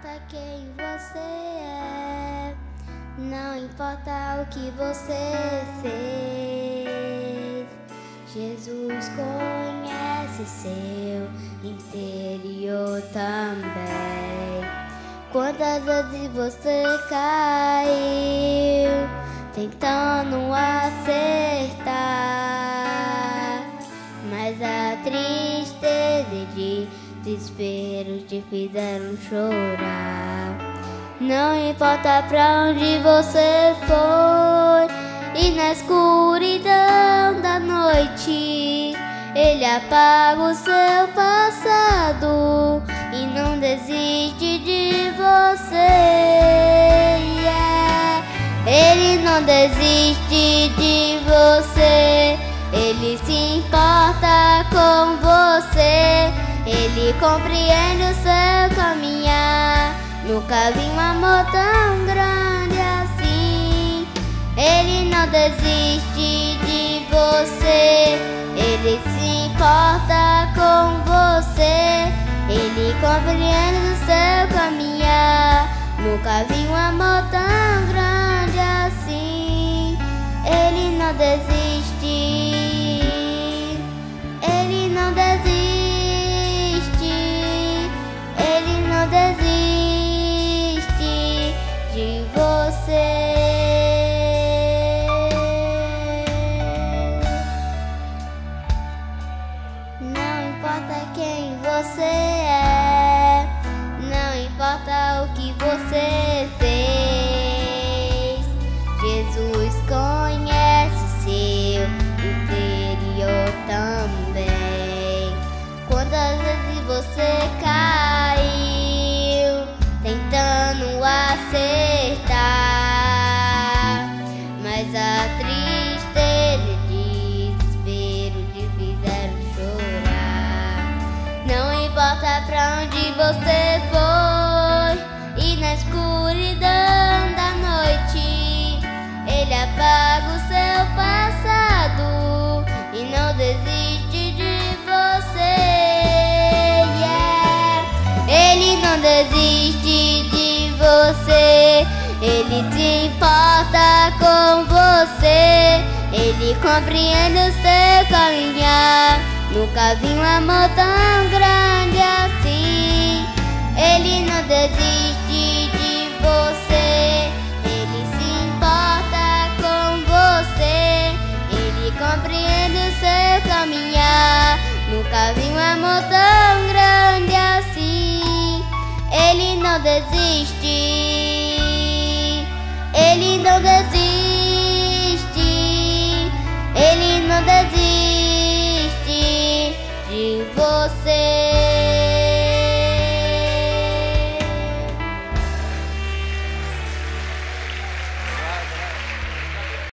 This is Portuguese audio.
importa quem você é, não importa o que você fez. Jesus conhece seu interior também. Quantas vezes você caiu tentando acertar, mas a tristeza e desespero te fizeram chorar. Não importa pra onde você foi, e na escuridão da noite Ele apaga o seu passado e não desiste de você. Ele não desiste de você, Ele se importa com você. Ele compreende o seu caminhar. Nunca vi um amor tão grande assim. Ele não desiste de você, Ele se importa com você. Ele compreende o seu caminhar. Nunca vi um amor tão grande assim. Ele não desiste. Ele não desiste. Ele não desiste de você. Não importa quem você é, não importa o que você fez. Jesus conhece seu interior também. Quantas vezes você caiu tentando acertar, mas a tristeza e desespero te fizeram chorar. Não importa pra onde você foi, e na escuridão da noite Ele apaga o seu passado e não desiste de você. Ele não desiste de você, Ele se importa com você. Ele compreende o seu caminhar. Nunca vi um amor tão grande assim. Ele não desiste de você, Ele se importa com você. Ele compreende o seu caminhar. Nunca vi um amor tão grande assim. Ele não desiste.